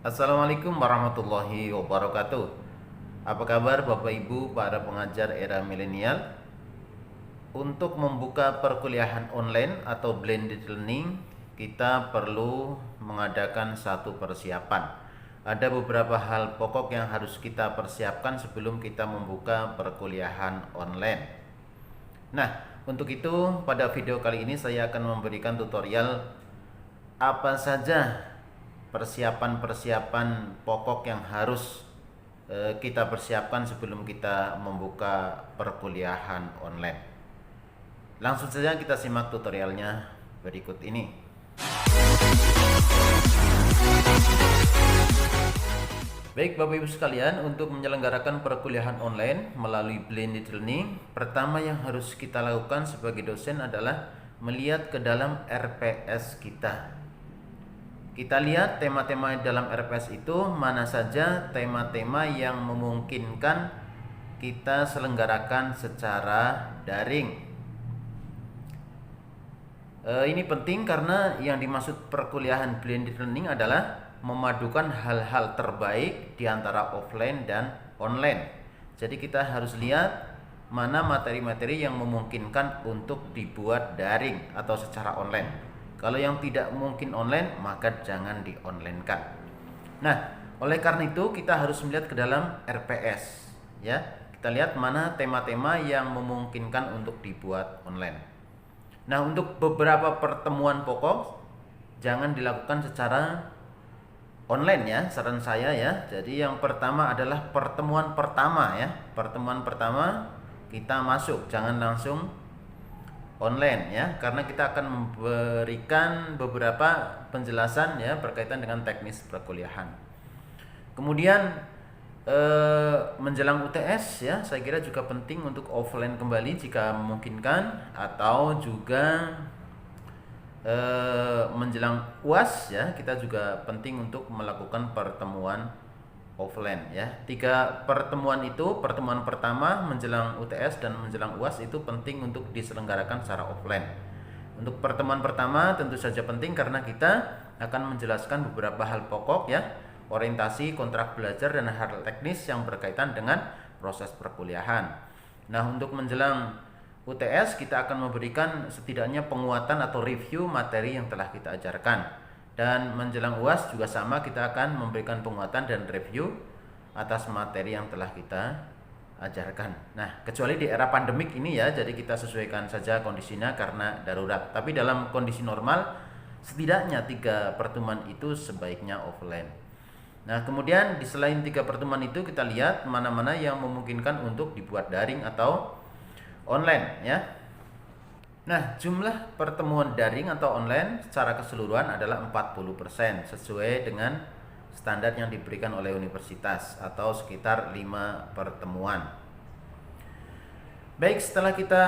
Assalamualaikum warahmatullahi wabarakatuh. Apa kabar Bapak Ibu para pengajar era milenial? Untuk membuka perkuliahan online atau blended learning, kita perlu mengadakan satu persiapan. Ada beberapa hal pokok yang harus kita persiapkan sebelum kita membuka perkuliahan online. Nah, untuk itu pada video kali ini saya akan memberikan tutorial apa saja persiapan-persiapan pokok yang harus kita persiapkan sebelum kita membuka perkuliahan online. Langsung saja kita simak tutorialnya berikut ini. Baik Bapak Ibu sekalian, untuk menyelenggarakan perkuliahan online melalui blended learning, pertama yang harus kita lakukan sebagai dosen adalah melihat ke dalam RPS kita. Kita lihat tema-tema dalam RPS itu mana saja tema-tema yang memungkinkan kita selenggarakan secara daring. Ini penting karena yang dimaksud perkuliahan blended learning adalah memadukan hal-hal terbaik di antara offline dan online. Jadi kita harus lihat mana materi-materi yang memungkinkan untuk dibuat daring atau secara online. Kalau yang tidak mungkin online, maka jangan di-online-kan. Nah, oleh karena itu kita harus melihat ke dalam RPS, ya. Kita lihat mana tema-tema yang memungkinkan untuk dibuat online. Nah, untuk beberapa pertemuan pokok jangan dilakukan secara online ya, saran saya ya. Jadi yang pertama adalah pertemuan pertama ya. Pertemuan pertama kita masuk, jangan langsung online ya, karena kita akan memberikan beberapa penjelasan ya berkaitan dengan teknis perkuliahan. Kemudian menjelang UTS ya, saya kira juga penting untuk offline kembali jika memungkinkan, atau juga menjelang UAS ya, kita juga penting untuk melakukan pertemuan offline ya. 3 pertemuan itu, pertemuan pertama menjelang UTS dan menjelang UAS itu penting untuk diselenggarakan secara offline. Untuk pertemuan pertama tentu saja penting karena kita akan menjelaskan beberapa hal pokok ya, orientasi, kontrak belajar, dan hal teknis yang berkaitan dengan proses perkuliahan. Nah, untuk menjelang UTS kita akan memberikan setidaknya penguatan atau review materi yang telah kita ajarkan. Dan menjelang UAS juga sama, kita akan memberikan penguatan dan review atas materi yang telah kita ajarkan. Nah, kecuali di era pandemik ini ya, jadi kita sesuaikan saja kondisinya karena darurat. Tapi dalam kondisi normal, setidaknya 3 pertemuan itu sebaiknya offline. Nah, kemudian di selain 3 pertemuan itu kita lihat mana-mana yang memungkinkan untuk dibuat daring atau online ya. Nah, jumlah pertemuan daring atau online secara keseluruhan adalah 40% sesuai dengan standar yang diberikan oleh universitas, atau sekitar 5 pertemuan. Baik, setelah kita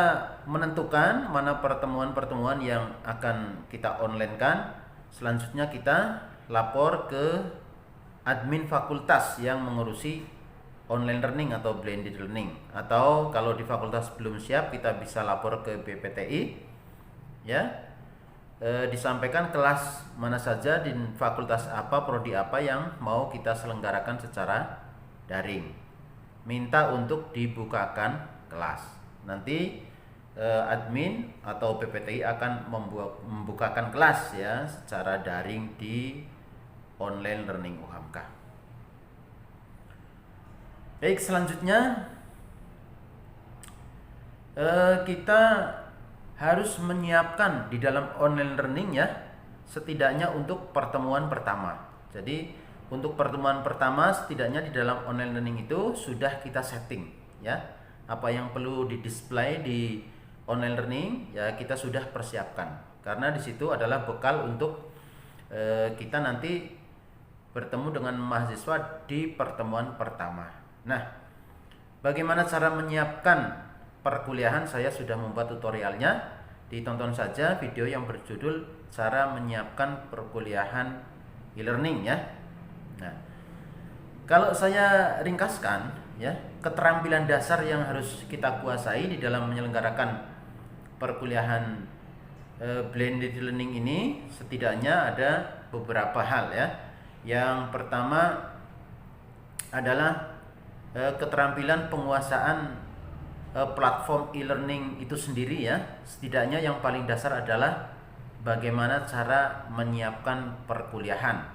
menentukan mana pertemuan-pertemuan yang akan kita online-kan, selanjutnya kita lapor ke admin fakultas yang mengurusi online learning atau blended learning, atau kalau di fakultas belum siap kita bisa lapor ke BPTI ya. Disampaikan kelas mana saja di fakultas apa, prodi apa yang mau kita selenggarakan secara daring, minta untuk dibukakan kelas. Nanti admin atau BPTI akan membukakan kelas ya secara daring di online learning UHAMKA. Baik, selanjutnya kita harus menyiapkan di dalam online learning ya, setidaknya untuk pertemuan pertama. Jadi untuk pertemuan pertama setidaknya di dalam online learning itu sudah kita setting ya, apa yang perlu di display di online learning ya kita sudah persiapkan, karena di situ adalah bekal untuk kita nanti bertemu dengan mahasiswa di pertemuan pertama. Nah, bagaimana cara menyiapkan perkuliahan, saya sudah membuat tutorialnya. Ditonton saja video yang berjudul cara menyiapkan perkuliahan e-learning ya. Nah, kalau saya ringkaskan ya, keterampilan dasar yang harus kita kuasai di dalam menyelenggarakan perkuliahan blended learning ini setidaknya ada beberapa hal ya. Yang pertama adalah keterampilan penguasaan platform e-learning itu sendiri ya. Setidaknya yang paling dasar adalah bagaimana cara menyiapkan perkuliahan.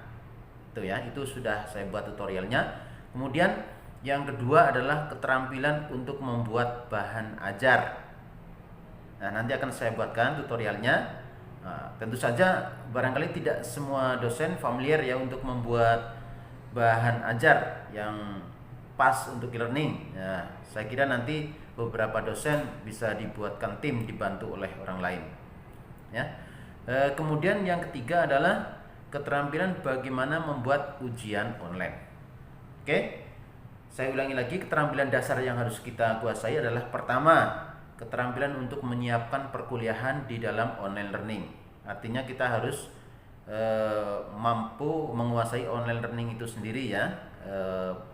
Itu ya, itu sudah saya buat tutorialnya. Kemudian yang kedua adalah keterampilan untuk membuat bahan ajar. Nah, nanti akan saya buatkan tutorialnya. Nah, tentu saja barangkali tidak semua dosen familiar ya untuk membuat bahan ajar yang pas untuk e-learning. Ya, saya kira nanti beberapa dosen bisa dibuatkan tim dibantu oleh orang lain. Ya. Kemudian yang ketiga adalah keterampilan bagaimana membuat ujian online. Oke, saya ulangi lagi, keterampilan dasar yang harus kita kuasai adalah pertama, keterampilan untuk menyiapkan perkuliahan di dalam online learning. Artinya kita harus mampu menguasai online learning itu sendiri ya,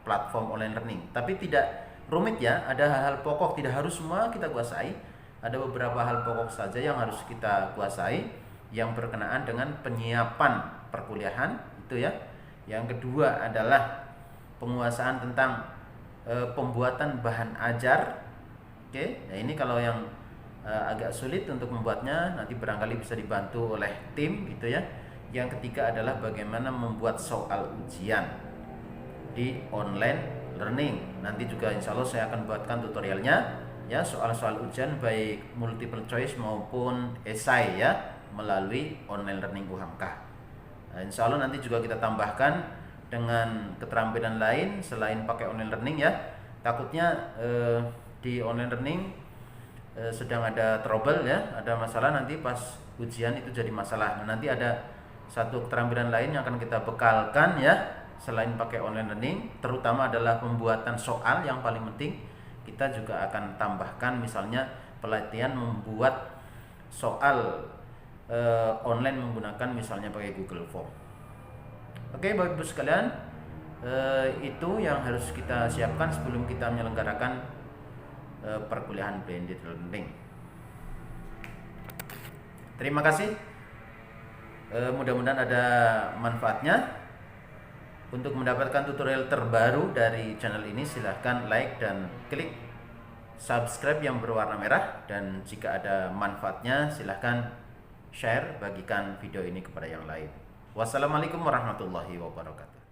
platform online learning. Tapi tidak rumit ya, ada hal-hal pokok, tidak harus semua kita kuasai. Ada beberapa hal pokok saja yang harus kita kuasai yang berkenaan dengan penyiapan perkuliahan itu ya. Yang kedua adalah penguasaan tentang pembuatan bahan ajar. Oke, nah ini kalau yang agak sulit untuk membuatnya nanti barangkali bisa dibantu oleh tim gitu ya. Yang ketiga adalah bagaimana membuat soal ujian di online learning. Nanti juga insya Allah saya akan buatkan tutorialnya ya, soal-soal ujian baik multiple choice maupun esai ya melalui online learning UHAMKA. Nah, insya Allah nanti juga kita tambahkan dengan keterampilan lain selain pakai online learning ya. Takutnya di online learning sedang ada trouble ya, ada masalah nanti pas ujian itu jadi masalah. Nah, nanti ada satu keterampilan lain yang akan kita bekalkan ya selain pakai online learning, terutama adalah pembuatan soal yang paling penting. Kita juga akan tambahkan misalnya pelatihan membuat soal online menggunakan misalnya pakai Google Form. Oke, Bapak Ibu sekalian, itu yang harus kita siapkan sebelum kita menyelenggarakan perkuliahan blended learning. Terima kasih. Mudah-mudahan ada manfaatnya. Untuk mendapatkan tutorial terbaru dari channel ini silahkan like dan klik subscribe yang berwarna merah, dan jika ada manfaatnya silahkan share, bagikan video ini kepada yang lain. Wassalamualaikum warahmatullahi wabarakatuh.